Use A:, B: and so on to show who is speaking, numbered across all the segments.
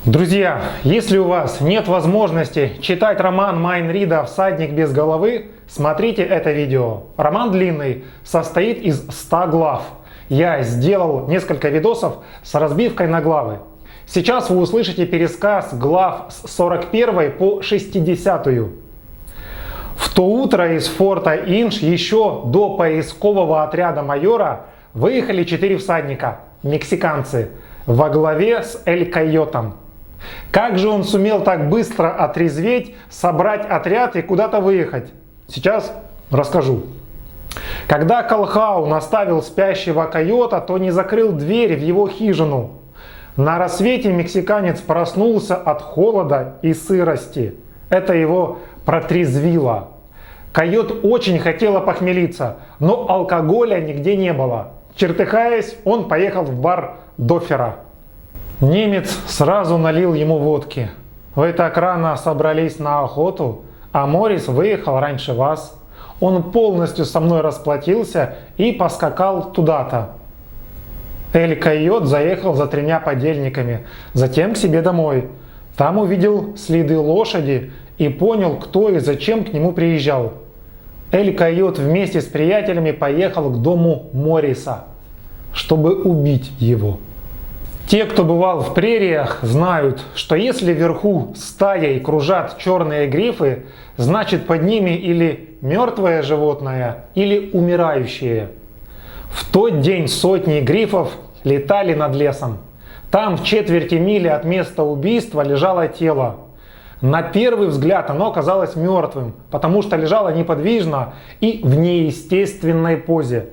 A: Друзья, если у вас нет возможности читать роман Майн Рида «Всадник без головы», смотрите это видео. Роман длинный, состоит из 100 глав. Я сделал несколько видосов с разбивкой на главы. Сейчас вы услышите пересказ глав с 41 по 60. В то утро из форта Инш еще до поискового отряда майора выехали 4 всадника, мексиканцы, во главе с Эль Койотом. Как же он сумел так быстро отрезветь, собрать отряд и куда-то выехать? Сейчас расскажу. Когда Колхаун оставил спящего койота, то не закрыл дверь в его хижину. На рассвете мексиканец проснулся от холода и сырости. Это его протрезвило. Койот очень хотел опохмелиться, но алкоголя нигде не было. Чертыхаясь, он поехал в бар Дофера. Немец сразу налил ему водки. Вы так рано собрались на охоту, а Морис выехал раньше вас. Он полностью со мной расплатился и поскакал туда-то. Эль Койот заехал за 3 подельниками, затем к себе домой. Там увидел следы лошади и понял, кто и зачем к нему приезжал. Эль Койот вместе с приятелями поехал к дому Мориса, чтобы убить его. Те, кто бывал в прериях, знают, что если вверху стаей кружат черные грифы, значит под ними или мертвое животное, или умирающее. В тот день сотни грифов летали над лесом. Там в четверти мили от места убийства лежало тело. На первый взгляд оно казалось мертвым, потому что лежало неподвижно и в неестественной позе.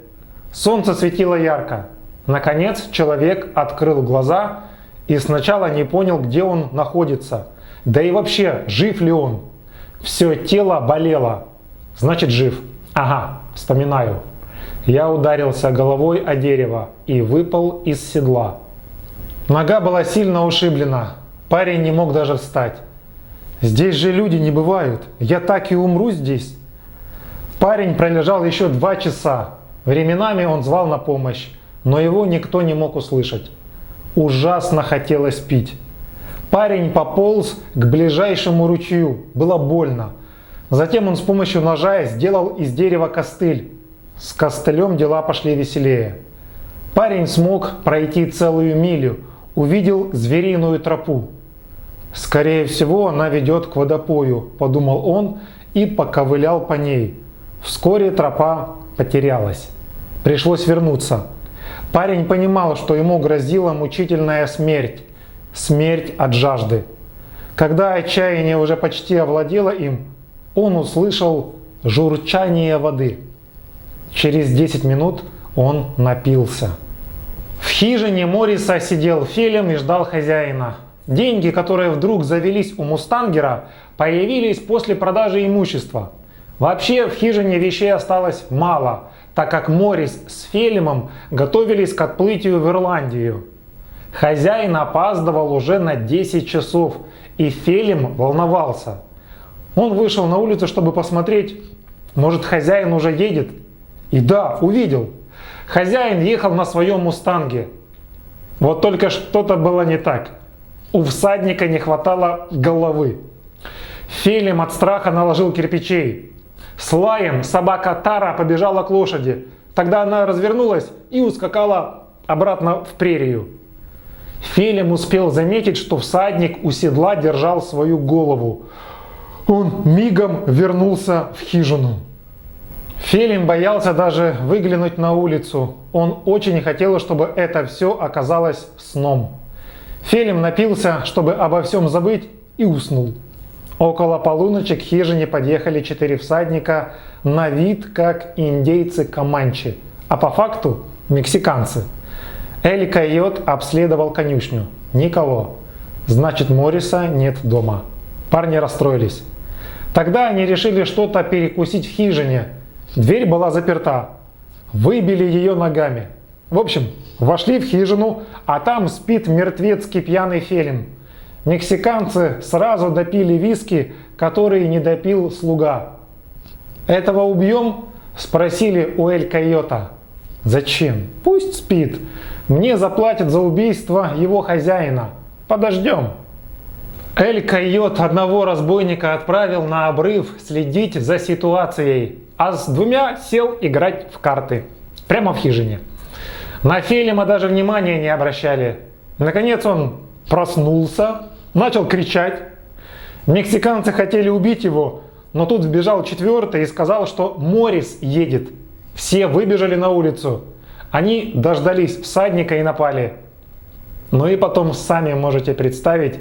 A: Солнце светило ярко. Наконец человек открыл глаза и сначала не понял, где он находится. Да и вообще, жив ли он? Все тело болело. Значит, жив. Ага, вспоминаю. Я ударился головой о дерево и выпал из седла. Нога была сильно ушиблена. Парень не мог даже встать. Здесь же люди не бывают. Я так и умру здесь. Парень пролежал еще 2 часа. Временами он звал на помощь, но его никто не мог услышать. Ужасно хотелось пить. Парень пополз к ближайшему ручью. Было больно. Затем он с помощью ножа сделал из дерева костыль. С костылем дела пошли веселее. Парень смог пройти целую милю. Увидел звериную тропу. «Скорее всего, она ведет к водопою», – подумал он и поковылял по ней. Вскоре тропа потерялась. Пришлось вернуться. Парень понимал, что ему грозила мучительная смерть. Смерть от жажды. Когда отчаяние уже почти овладело им, он услышал журчание воды. Через 10 минут он напился. В хижине Мориса сидел Фелем и ждал хозяина. Деньги, которые вдруг завелись у мустангера, появились после продажи имущества. Вообще в хижине вещей осталось мало, так как Морис с Фелемом готовились к отплытию в Ирландию. Хозяин опаздывал уже на 10 часов, и Фелем волновался. Он вышел на улицу, чтобы посмотреть, может, хозяин уже едет. И да, увидел. Хозяин ехал на своем мустанге. Вот только что-то было не так. У всадника не хватало головы. Фелем от страха наложил кирпичей. С лаем собака Тара побежала к лошади. Тогда она развернулась и ускакала обратно в прерию. Фелем успел заметить, что всадник у седла держал свою голову. Он мигом вернулся в хижину. Фелем боялся даже выглянуть на улицу. Он очень хотел, чтобы это все оказалось сном. Фелем напился, чтобы обо всем забыть, и уснул. Около полуночи к хижине подъехали 4 всадника, на вид как индейцы Команчи, а по факту мексиканцы. Эль Койот обследовал конюшню. Никого. Значит, Мориса нет дома. Парни расстроились. Тогда они решили что-то перекусить в хижине. Дверь была заперта. Выбили ее ногами. В общем, вошли в хижину, а там спит мертвецкий пьяный Фелем. Мексиканцы сразу допили виски, который не допил слуга. «Этого убьем?» – спросили у Эль Койота. «Зачем? Пусть спит. Мне заплатят за убийство его хозяина. Подождем». Эль Койот одного разбойника отправил на обрыв следить за ситуацией, а с двумя сел играть в карты. Прямо в хижине. На Фелима даже внимания не обращали. Наконец он проснулся, начал кричать. Мексиканцы хотели убить его, но тут вбежал четвертый и сказал, что Моррис едет. Все выбежали на улицу. Они дождались всадника и напали. Ну и потом сами можете представить,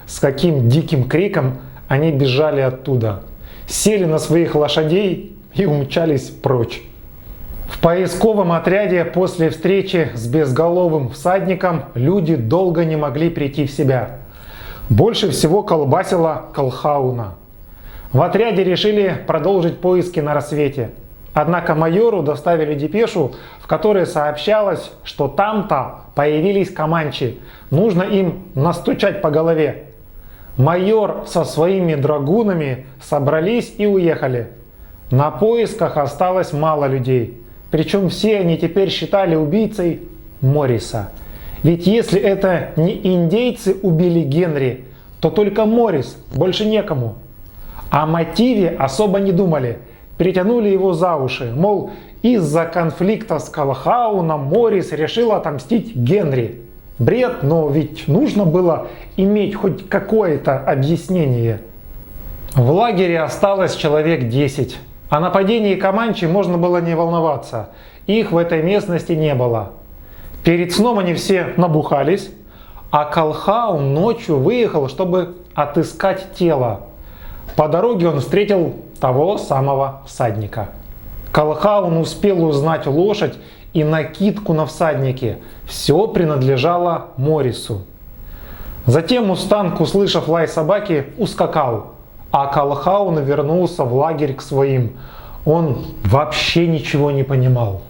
A: с каким диким криком они бежали оттуда. Сели на своих лошадей и умчались прочь. В поисковом отряде после встречи с безголовым всадником люди долго не могли прийти в себя. Больше всего колбасило Колхауна. В отряде решили продолжить поиски на рассвете. Однако майору доставили депешу, в которой сообщалось, что там-то появились команчи. Нужно им настучать по голове. Майор со своими драгунами собрались и уехали. На поисках осталось мало людей. Причем все они теперь считали убийцей Морриса. Ведь если это не индейцы убили Генри, то только Моррис, больше некому. О мотиве особо не думали. Перетянули его за уши. Мол, из-за конфликта с Колхауном Моррис решил отомстить Генри. Бред, но ведь нужно было иметь хоть какое-то объяснение. В лагере осталось человек 10. О нападении команчи можно было не волноваться. Их в этой местности не было. Перед сном они все набухались, а Колхаун ночью выехал, чтобы отыскать тело. По дороге он встретил того самого всадника. Колхаун успел узнать лошадь и накидку на всаднике. Все принадлежало Моррису. Затем Мустанг, услышав лай собаки, ускакал, а Колхаун вернулся в лагерь к своим. Он вообще ничего не понимал.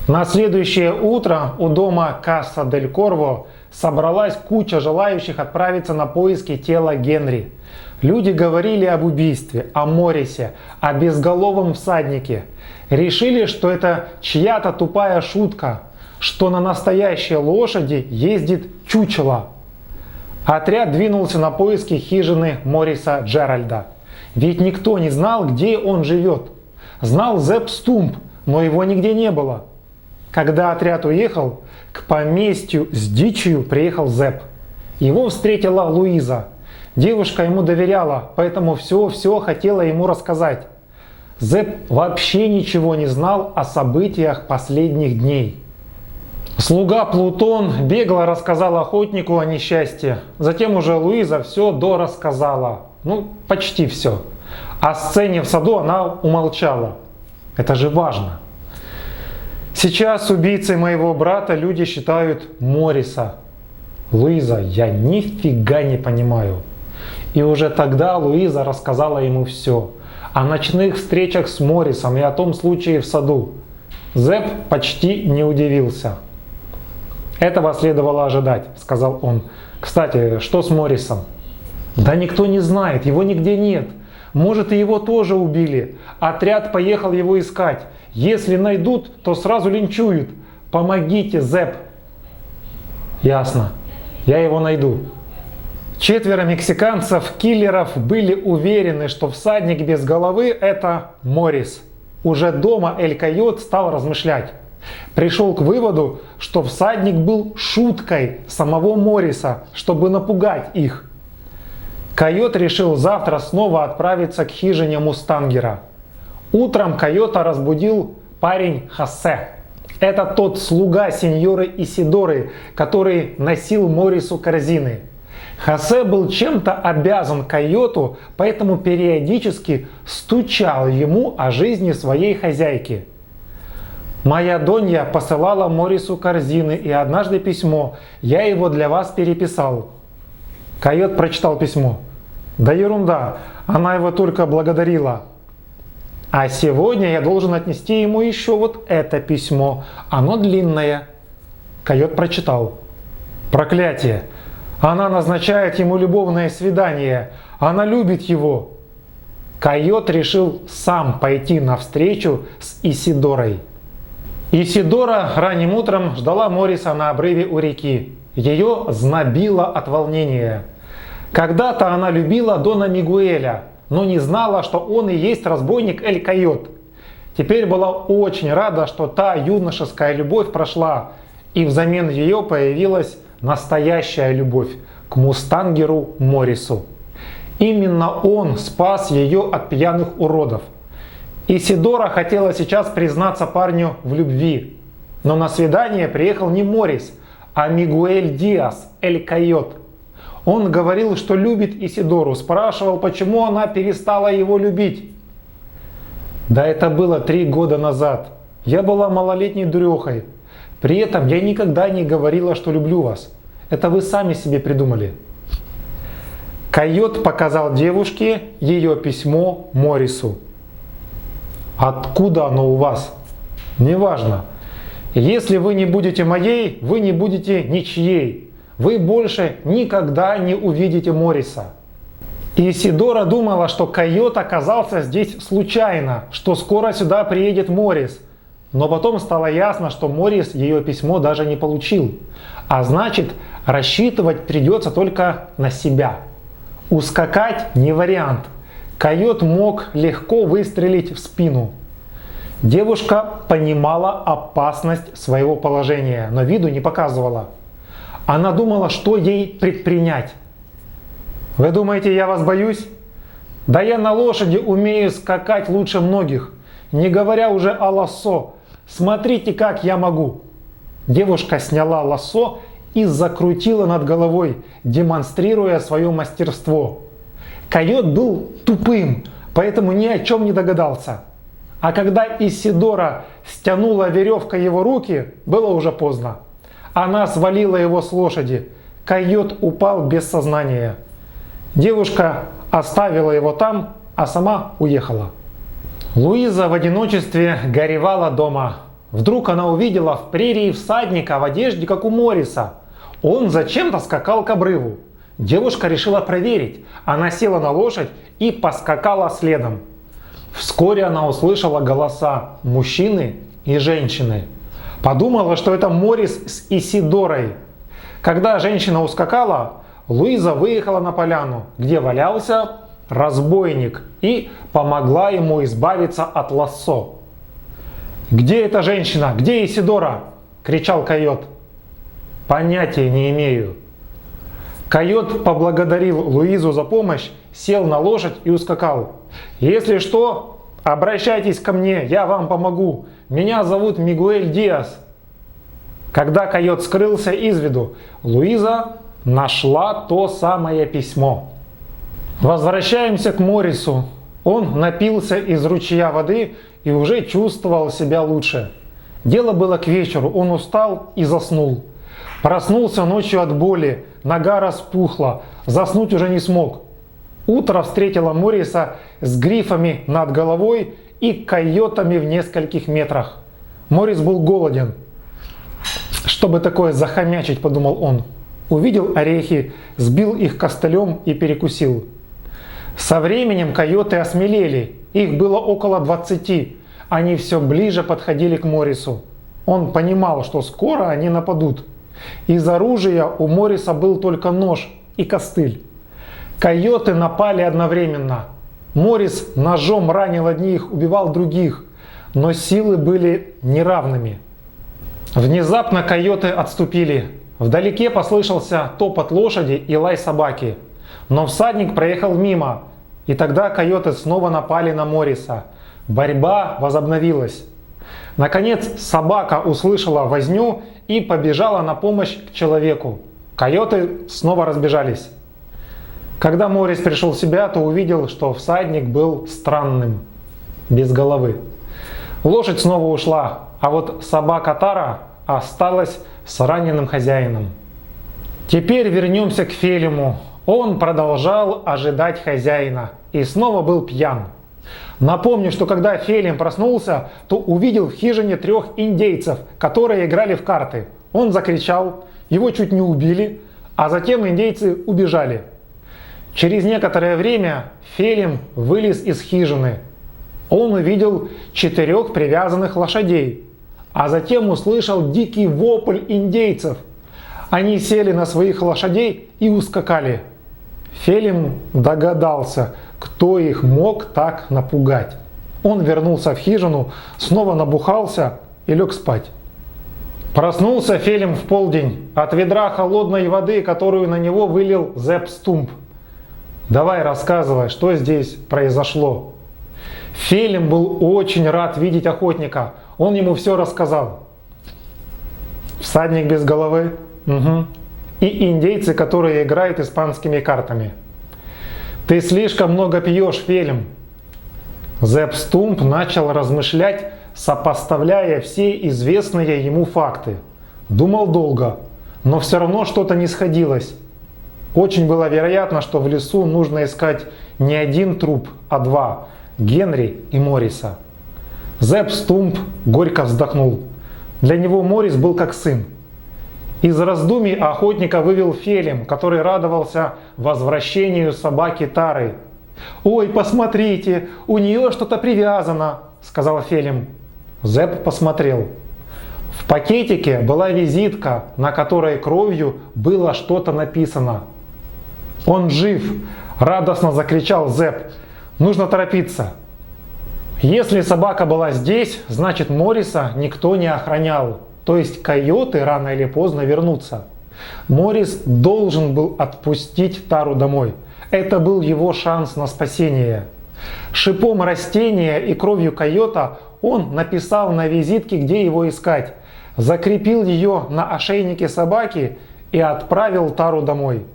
A: На следующее утро у дома Каса-дель-Корво собралась куча желающих отправиться на поиски тела Генри. Люди говорили об убийстве, о Моррисе, о безголовом всаднике. Решили, что это чья-то тупая шутка, что на настоящей лошади ездит чучело. Отряд двинулся на поиски хижины Морриса Джеральда. Ведь никто не знал, где он живет. Знал Зепп Стумп, но его нигде не было. Когда отряд уехал, к поместью с дичью приехал Зепп. Его встретила Луиза. Девушка ему доверяла, поэтому все хотела ему рассказать. Зепп вообще ничего не знал о событиях последних дней. Слуга Плутон бегло рассказал охотнику о несчастье. Затем уже Луиза все дорассказала. Ну, почти все. О сцене в саду она умолчала. Это же важно. Сейчас убийцей моего брата люди считают Морриса. Луиза, я нифига не понимаю. И уже тогда Луиза рассказала ему все. О ночных встречах с Моррисом и о том случае в саду. Зепп почти не удивился. «Этого следовало ожидать», — сказал он. «Кстати, что с Моррисом?» «Да никто не знает, его нигде нет. Может, и его тоже убили. Отряд поехал его искать. Если найдут, то сразу линчуют. Помогите, Зепп». «Ясно. Я его найду». 4 мексиканцев-киллеров были уверены, что всадник без головы – это Моррис. Уже дома Эль Койот стал размышлять. Пришел к выводу, что всадник был шуткой самого Морриса, чтобы напугать их. Койот решил завтра снова отправиться к хижине Мустангера. Утром Койота разбудил парень Хосе. Это тот слуга сеньоры Исидоры, который носил Моррису корзины. Хосе был чем-то обязан Койоту, поэтому периодически стучал ему о жизни своей хозяйки. «Моя Донья посылала Моррису корзины и однажды письмо. Я его для вас переписал». Койот прочитал письмо. «Да ерунда, она его только благодарила». «А сегодня я должен отнести ему еще вот это письмо. Оно длинное». Койот прочитал. «Проклятие! Она назначает ему любовное свидание. Она любит его». Койот решил сам пойти навстречу с Исидорой. Исидора ранним утром ждала Морриса на обрыве у реки. Ее знобило от волнения. Когда-то она любила Дона Мигуэля, но не знала, что он и есть разбойник Эль Койот. Теперь была очень рада, что та юношеская любовь прошла, и взамен ее появилась настоящая любовь к мустангеру Моррису. Именно он спас ее от пьяных уродов. Исидора хотела сейчас признаться парню в любви, но на свидание приехал не Моррис, а Мигуэль Диас, Эль Койот. Он говорил, что любит Исидору, спрашивал, почему она перестала его любить. Да это было 3 года назад. Я была малолетней дурехой. При этом я никогда не говорила, что люблю вас. Это вы сами себе придумали. Койот показал девушке ее письмо Моррису. Откуда оно у вас? Неважно. Если вы не будете моей, вы не будете ничьей. Вы больше никогда не увидите Морриса. Исидора думала, что Койот оказался здесь случайно, что скоро сюда приедет Моррис. Но потом стало ясно, что Моррис ее письмо даже не получил. А значит, рассчитывать придется только на себя. Ускакать не вариант. Койот мог легко выстрелить в спину. Девушка понимала опасность своего положения, но виду не показывала. Она думала, что ей предпринять. Вы думаете, я вас боюсь? Да я на лошади умею скакать лучше многих, не говоря уже о лассо. Смотрите, как я могу. Девушка сняла лассо и закрутила над головой, демонстрируя свое мастерство. Койот был тупым, поэтому ни о чем не догадался. А когда Исидора стянула веревкой его руки, было уже поздно. Она свалила его с лошади. Койот упал без сознания. Девушка оставила его там, а сама уехала. Луиза в одиночестве горевала дома. Вдруг она увидела в прерии всадника в одежде, как у Морриса. Он зачем-то скакал к обрыву. Девушка решила проверить. Она села на лошадь и поскакала следом. Вскоре она услышала голоса мужчины и женщины. Подумала, что это Моррис с Исидорой. Когда женщина ускакала, Луиза выехала на поляну, где валялся разбойник, и помогла ему избавиться от лассо. «Где эта женщина? Где Исидора?» – кричал Койот. «Понятия не имею». Койот поблагодарил Луизу за помощь, сел на лошадь и ускакал. «Если что, обращайтесь ко мне, я вам помогу. Меня зовут Мигуэль Диас». Когда Койот скрылся из виду, Луиза нашла то самое письмо. Возвращаемся к Моррису. Он напился из ручья воды и уже чувствовал себя лучше. Дело было к вечеру, он устал и заснул. Проснулся ночью от боли, нога распухла, заснуть уже не смог. Утро встретило Морриса с грифами над головой и койотами в нескольких метрах. Моррис был голоден. «Чтобы такое захомячить», — подумал он. Увидел орехи, сбил их костылем и перекусил. Со временем койоты осмелели, их было около 20. Они все ближе подходили к Моррису. Он понимал, что скоро они нападут. Из оружия у Морриса был только нож и костыль. Койоты напали одновременно. Моррис ножом ранил одних, убивал других, но силы были неравными. Внезапно койоты отступили. Вдалеке послышался топот лошади и лай собаки. Но всадник проехал мимо, и тогда койоты снова напали на Морриса. Борьба возобновилась. Наконец собака услышала возню и побежала на помощь к человеку. Койоты снова разбежались. Когда Моррис пришел в себя, то увидел, что всадник был странным, без головы. Лошадь снова ушла, а вот собака Тара осталась с раненым хозяином. Теперь вернемся к Фелиму. Он продолжал ожидать хозяина и снова был пьян. Напомню, что когда Фелим проснулся, то увидел в хижине 3 индейцев, которые играли в карты. Он закричал, его чуть не убили, а затем индейцы убежали. Через некоторое время Фелим вылез из хижины. Он увидел 4 привязанных лошадей, а затем услышал дикий вопль индейцев. Они сели на своих лошадей и ускакали. Фелим догадался, кто их мог так напугать. Он вернулся в хижину, снова набухался и лег спать. Проснулся Фелим в полдень от ведра холодной воды, которую на него вылил Зепп Стумп. «Давай рассказывай, что здесь произошло». Фелим был очень рад видеть охотника. Он ему все рассказал. Всадник без головы. Угу. И индейцы, которые играют испанскими картами. «Ты слишком много пьешь, Фелим». Зепп Стумп начал размышлять, сопоставляя все известные ему факты. Думал долго, но все равно что-то не сходилось. Очень было вероятно, что в лесу нужно искать не один труп, а два – Генри и Морриса. Зепп Стумп горько вздохнул. Для него Моррис был как сын. Из раздумий охотника вывел Фелим, который радовался возвращению собаки Тары. «Ой, посмотрите, у нее что-то привязано», – сказал Фелим. Зепп посмотрел. В пакетике была визитка, на которой кровью было что-то написано. «Он жив!» – радостно закричал Зепп. «Нужно торопиться!» Если собака была здесь, значит Морриса никто не охранял. То есть койоты рано или поздно вернутся. Моррис должен был отпустить Тару домой. Это был его шанс на спасение. Шипом растения и кровью койота он написал на визитке, где его искать, закрепил ее на ошейнике собаки и отправил Тару домой.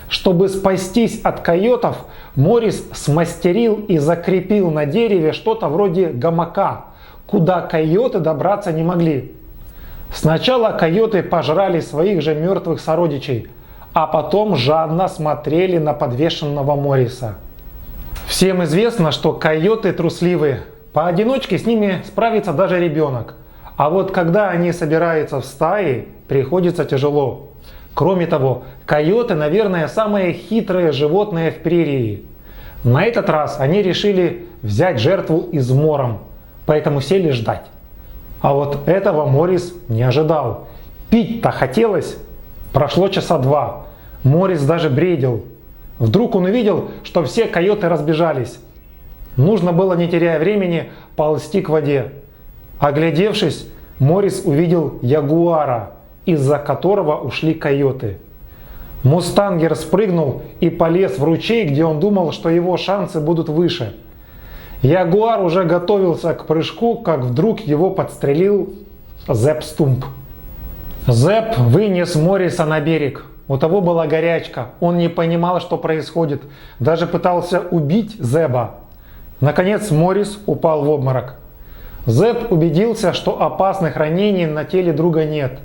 A: Чтобы спастись от койотов, Моррис смастерил и закрепил на дереве что-то вроде гамака, куда койоты добраться не могли. Сначала койоты пожрали своих же мертвых сородичей, а потом жадно смотрели на подвешенного Морриса. Всем известно, что койоты трусливы. Поодиночке с ними справится даже ребенок. А вот когда они собираются в стаи, приходится тяжело. Кроме того, койоты, наверное, самые хитрые животные в прерии. На этот раз они решили взять жертву измором, поэтому сели ждать. А вот этого Моррис не ожидал. Пить-то хотелось. Прошло часа два. Моррис даже бредил. Вдруг он увидел, что все койоты разбежались. Нужно было, не теряя времени, ползти к воде. Оглядевшись, Моррис увидел ягуара, из-за которого ушли койоты. Мустангер спрыгнул и полез в ручей, где он думал, что его шансы будут выше. Ягуар уже готовился к прыжку, как вдруг его подстрелил Зепп Стумп. Зепп вынес Морриса на берег. У того была горячка, он не понимал, что происходит, даже пытался убить Зеба. Наконец Моррис упал в обморок. Зепп убедился, что опасных ранений на теле друга нет.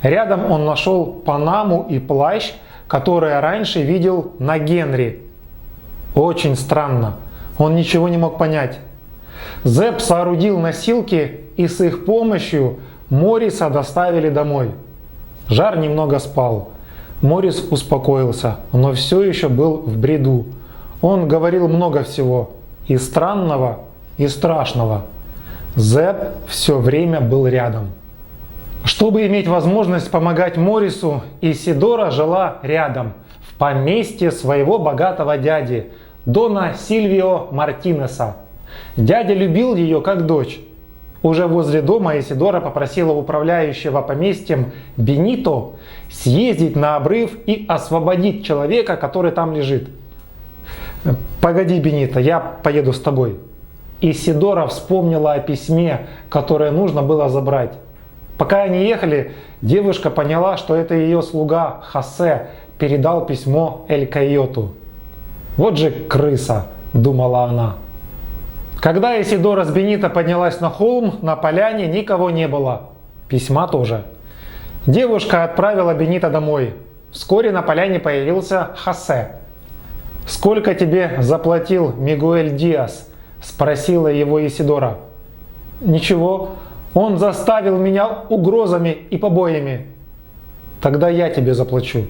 A: Рядом он нашел панаму и плащ, которые раньше видел на Генри. Очень странно, он ничего не мог понять. Зепп соорудил носилки, и с их помощью Морриса доставили домой. Жар немного спал. Моррис успокоился, но все еще был в бреду. Он говорил много всего, и странного, и страшного. Зепп все время был рядом. Чтобы иметь возможность помогать Моррису, Исидора жила рядом, в поместье своего богатого дяди, Дона Сильвио Мартинеса. Дядя любил ее как дочь. Уже возле дома Исидора попросила управляющего поместьем Бенито съездить на обрыв и освободить человека, который там лежит. «Погоди, Бенито, я поеду с тобой». Исидора вспомнила о письме, которое нужно было забрать. Пока они ехали, девушка поняла, что это ее слуга Хосе передал письмо Эль Койоту. «Вот же крыса», — думала она. Когда Исидора с Бенито поднялась на холм, на поляне никого не было. Письма тоже. Девушка отправила Бенито домой. Вскоре на поляне появился Хосе. «Сколько тебе заплатил Мигуэль Диас?» – спросила его Исидора. «Ничего, он заставил меня угрозами и побоями». «Тогда я тебе заплачу».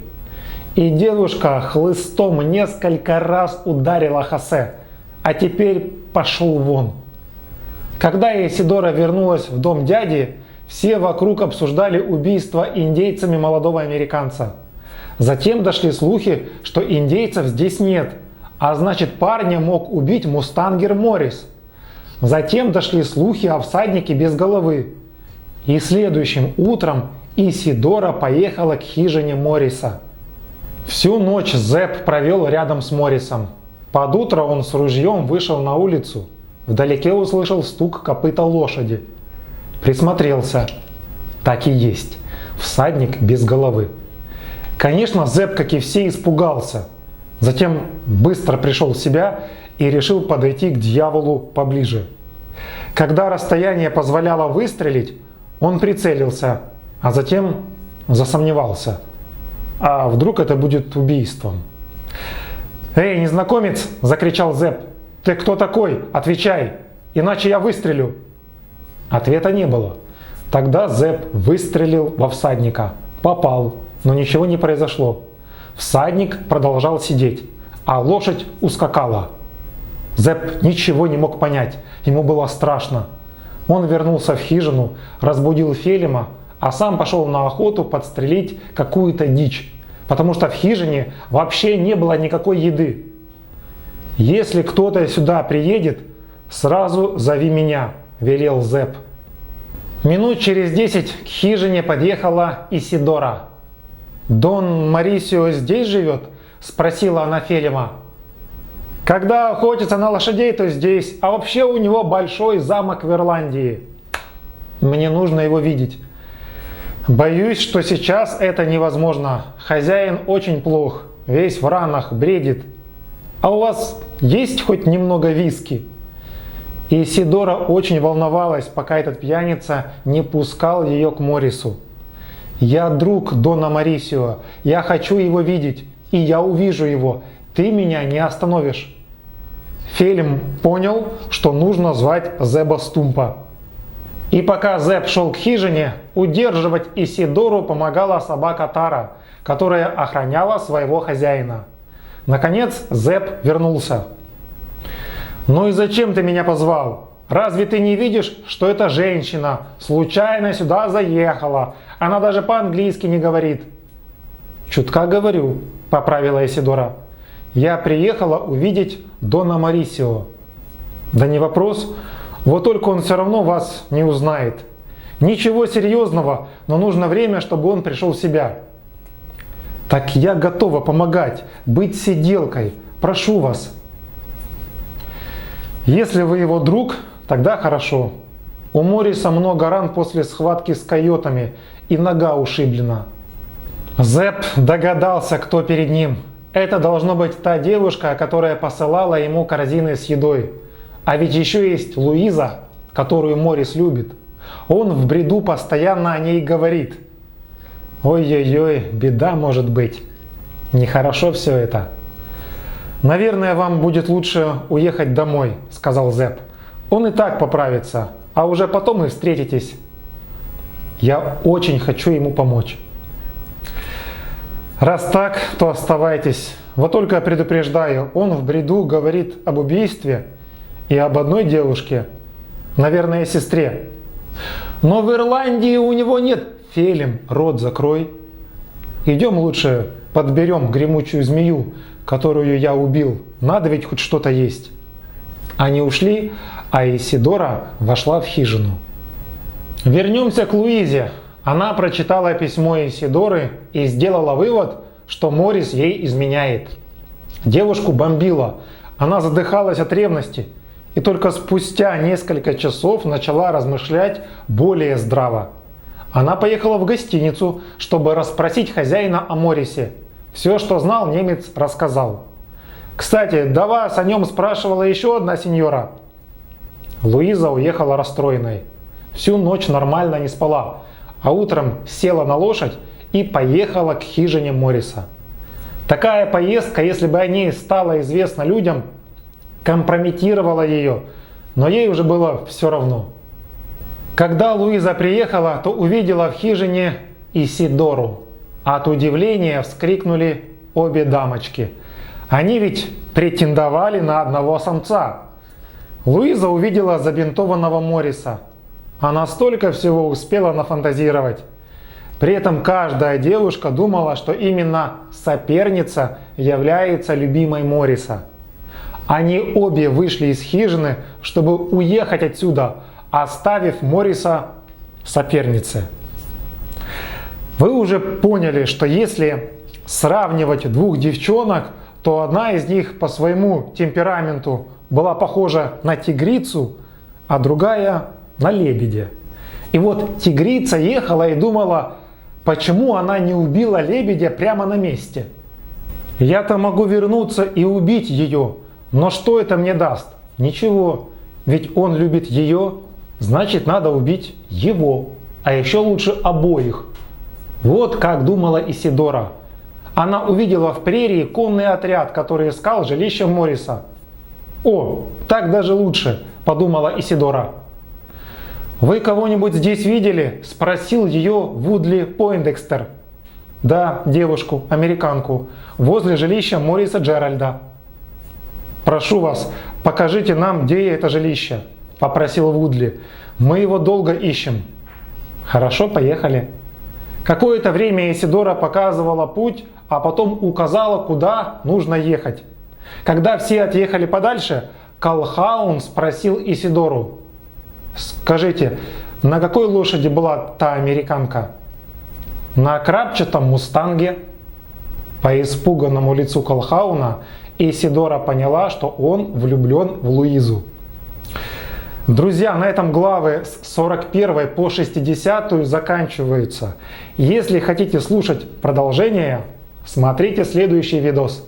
A: И девушка хлыстом несколько раз ударила Хосе. «А теперь пошел вон». Когда Исидора вернулась в дом дяди, все вокруг обсуждали убийство индейцами молодого американца. Затем дошли слухи, что индейцев здесь нет, а значит парня мог убить мустангер Моррис. Затем дошли слухи о всаднике без головы. И следующим утром Исидора поехала к хижине Морриса. Всю ночь Зепп провел рядом с Моррисом. Под утро он с ружьем вышел на улицу. Вдалеке услышал стук копыта лошади. Присмотрелся. Так и есть. Всадник без головы. Конечно, Зепп, как и все, испугался. Затем быстро пришел в себя и решил подойти к дьяволу поближе. Когда расстояние позволяло выстрелить, он прицелился, а затем засомневался. А вдруг это будет убийством? «Эй, незнакомец!» – закричал Зепп. «Ты кто такой? Отвечай, иначе я выстрелю!» Ответа не было. Тогда Зепп выстрелил во всадника. Попал, но ничего не произошло. Всадник продолжал сидеть, а лошадь ускакала. Зепп ничего не мог понять, ему было страшно. Он вернулся в хижину, разбудил Фелима, а сам пошел на охоту подстрелить какую-то дичь, потому что в хижине вообще не было никакой еды. «Если кто-то сюда приедет, сразу зови меня», – велел Зепп. Минут через 10 к хижине подъехала Исидора. «Дон Марисио здесь живет?» – спросила она Фелима. «Когда охотится на лошадей, то здесь, а вообще у него большой замок в Ирландии. Мне нужно его видеть». «Боюсь, что сейчас это невозможно. Хозяин очень плох, весь в ранах, бредит. А у вас есть хоть немного виски?» Исидора очень волновалась, пока этот пьяница не пускал ее к Моррису. «Я друг Дона Марисио, я хочу его видеть, и я увижу его. Ты меня не остановишь». Фелим понял, что нужно звать Зеба Стумпа. И пока Зеб шел к хижине, удерживать Исидору помогала собака Тара, которая охраняла своего хозяина. Наконец Зеб вернулся. «Ну и зачем ты меня позвал? Разве ты не видишь, что эта женщина случайно сюда заехала? Она даже по-английски не говорит». «Чутка говорю», — поправила Исидора. «Я приехала увидеть Дона Марисио». «Да не вопрос. Вот только он все равно вас не узнает. Ничего серьезного, но нужно время, чтобы он пришел в себя». «Так я готова помогать, быть сиделкой. Прошу вас». «Если вы его друг, тогда хорошо. У Морриса много ран после схватки с койотами, и нога ушиблена». Зеб догадался, кто перед ним. Это должно быть та девушка, которая посылала ему корзины с едой. А ведь еще есть Луиза, которую Моррис любит. Он в бреду постоянно о ней говорит. Ой-ой-ой, беда может быть. Нехорошо все это. «Наверное, вам будет лучше уехать домой», — сказал Зеб. «Он и так поправится, а уже потом и встретитесь». «Я очень хочу ему помочь». «Раз так, то оставайтесь. Вот только предупреждаю, он в бреду говорит об убийстве и об одной девушке, наверное, сестре. Но в Ирландии у него нет». «Фелим, рот закрой. Идем лучше подберем гремучую змею, которую я убил. Надо ведь хоть что-то есть». Они ушли, а Исидора вошла в хижину. Вернемся к Луизе. Она прочитала письмо Исидоры и сделала вывод, что Моррис ей изменяет. Девушку бомбило, она задыхалась от ревности и только спустя несколько часов начала размышлять более здраво. Она поехала в гостиницу, чтобы расспросить хозяина о Моррисе. Все, что знал, немец рассказал. «Кстати, до вас о нем спрашивала еще одна сеньора». Луиза уехала расстроенной. Всю ночь нормально не спала, а утром села на лошадь и поехала к хижине Морриса. Такая поездка, если бы о ней стало известно людям, компрометировала ее, но ей уже было все равно. Когда Луиза приехала, то увидела в хижине Исидору. От удивления вскрикнули обе дамочки. Они ведь претендовали на одного самца. Луиза увидела забинтованного Морриса. Она столько всего успела нафантазировать. При этом каждая девушка думала, что именно соперница является любимой Морриса. Они обе вышли из хижины, чтобы уехать отсюда, оставив Морриса сопернице. Вы уже поняли, что если сравнивать двух девчонок, то одна из них по своему темпераменту была похожа на тигрицу, а другая на лебедя. И вот тигрица ехала и думала, почему она не убила лебедя прямо на месте. Я-то могу вернуться и убить ее, но что это мне даст? Ничего, ведь он любит ее, значит надо убить его, а еще лучше обоих. Вот как думала Исидора. Она увидела в прерии конный отряд, который искал жилище Морриса. «О, так даже лучше», – подумала Исидора. «Вы кого-нибудь здесь видели?» – спросил ее Вудли Пойндекстер. «Да, девушку, американку, возле жилища Морриса Джеральда». «Прошу вас, покажите нам, где это жилище», – попросил Вудли. «Мы его долго ищем». «Хорошо, поехали». Какое-то время Исидора показывала путь, а потом указала, куда нужно ехать. Когда все отъехали подальше, Колхаун спросил Исидору: «Скажите, на какой лошади была та американка?» «На крапчатом мустанге». По испуганному лицу Колхауна Исидора поняла, что он влюблен в Луизу. Друзья, на этом главы с 41 по 60 заканчиваются. Если хотите слушать продолжение, смотрите следующий видос.